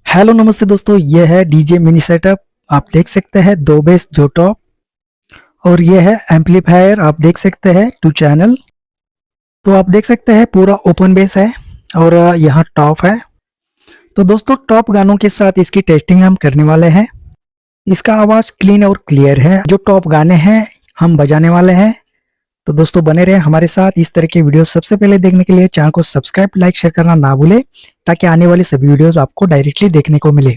Hello नमस्ते दोस्तों, ये है डीजे मिनी सेटअप। आप देख सकते हैं 2 बेस 2 टॉप और ये है एम्पलीफायर। आप देख सकते हैं 2 चैनल। तो आप देख सकते हैं पूरा ओपन बेस है और यहाँ टॉप है। तो दोस्तों टॉप गानों के साथ इसकी टेस्टिंग हम करने वाले हैं। इसका आवाज क्लीन और क्लियर है। जो टॉप गाने हैं हम बजाने वाले हैं। तो दोस्तों बने रहे हमारे साथ। इस तरह के वीडियो सबसे पहले देखने के लिए चैनल को सब्सक्राइब, लाइक, शेयर करना ना भूले ताकि आने वाली सभी वीडियोस आपको डायरेक्टली देखने को मिले।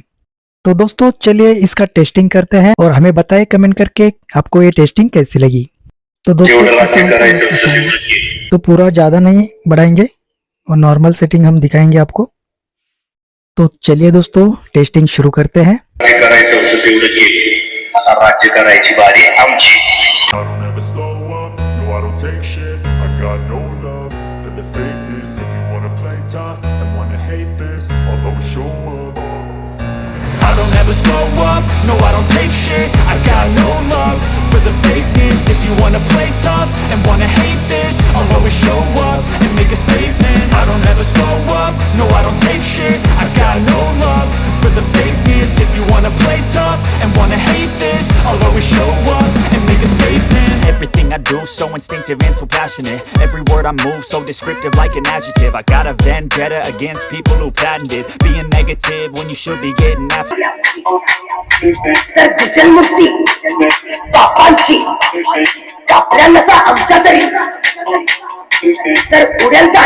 तो दोस्तों चलिए इसका टेस्टिंग करते हैं और हमें बताएं कमेंट करके आपको ये टेस्टिंग कैसी लगी। तो दोस्तों तो पूरा ज्यादा नहीं बढ़ाएंगे और नॉर्मल सेटिंग हम दिखाएंगे आपको। तो चलिए दोस्तों टेस्टिंग शुरू करते हैं। राज्य करायची बारी आमची। I don't ever slow up, no I don't take shit. I got no love for the fakeness. If you wanna play tough and wanna hate this, I'll always show up. I don't ever slow up, no I don't take shit. I got no love for the fakeness. If you wanna play tough and wanna hate this, I'll always show up and make a statement. I don't ever slow up, no I don't take shit. I got no love for the fakeness. If you wanna play tough and wanna hate this, I'll always show up and make a statement. Everything I do so instinctive and so passionate. Every word I move so descriptive like an adjective. I got a vendetta against people who patented being negative when you should be getting after. तर दिसेल मुक्ती पापांची कापल्या नसा आमच्या तरी तर उडेल का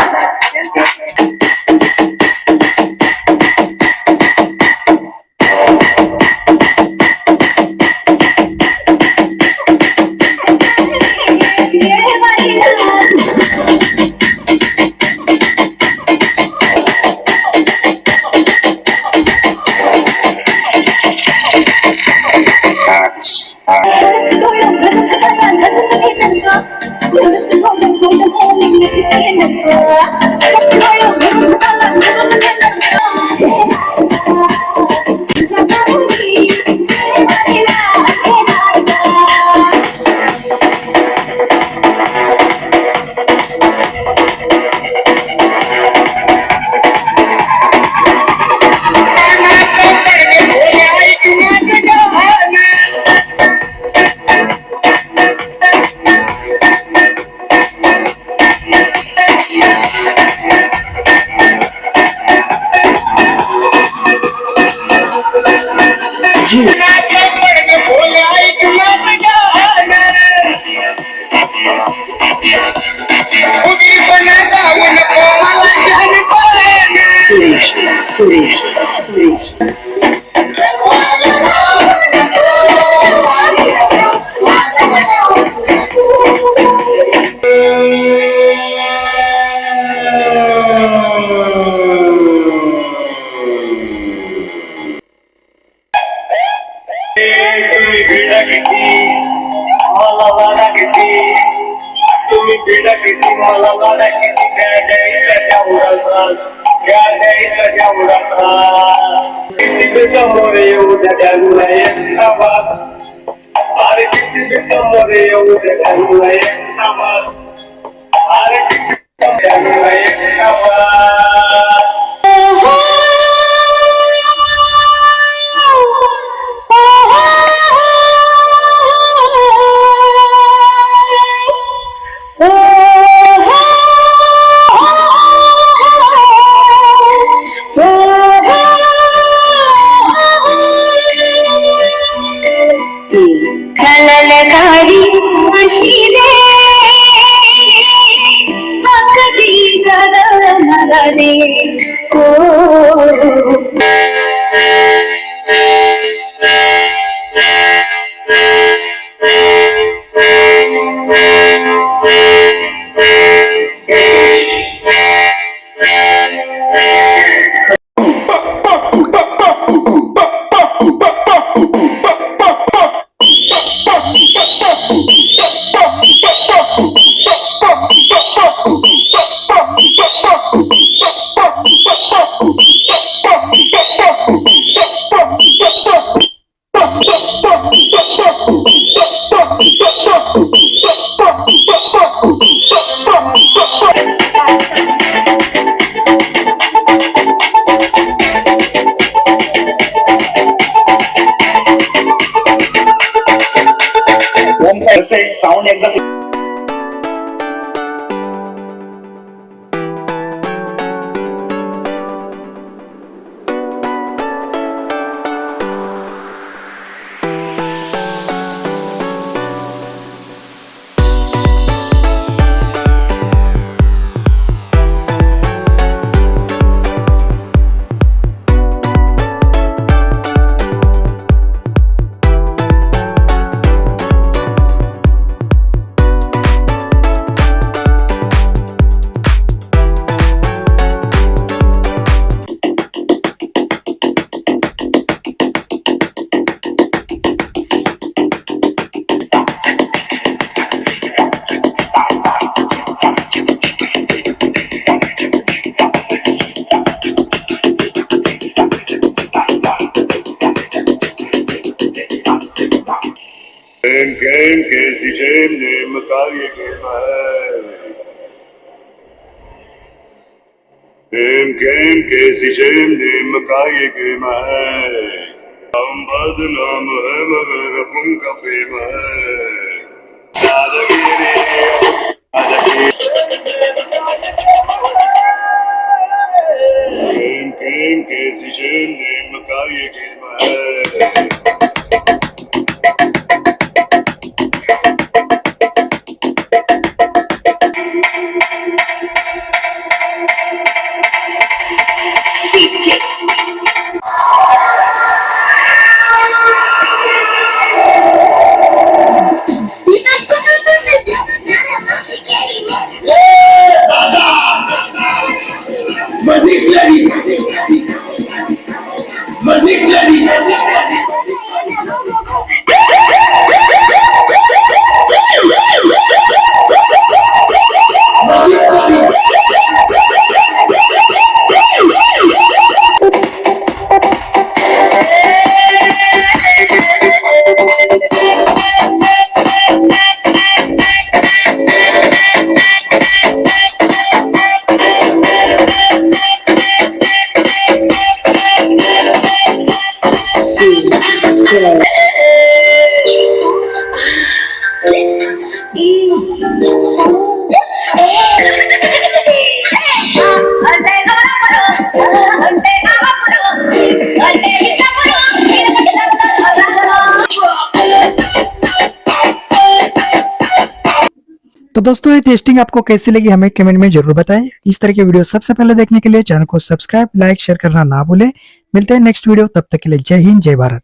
Game kaise ne makaye game hai. Game kaise ne makaye game hai. हम बदनाम है मगर उनका फेम है. दादागिरी दादागिरी. Game kaise ne makaye game hai. तो दोस्तों ये टेस्टिंग आपको कैसी लगी हमें कमेंट में जरूर बताएं। इस तरह के वीडियो सबसे पहले देखने के लिए चैनल को सब्सक्राइब, लाइक, शेयर करना ना भूलें। मिलते हैं नेक्स्ट वीडियो, तब तक के लिए जय हिंद, जय भारत।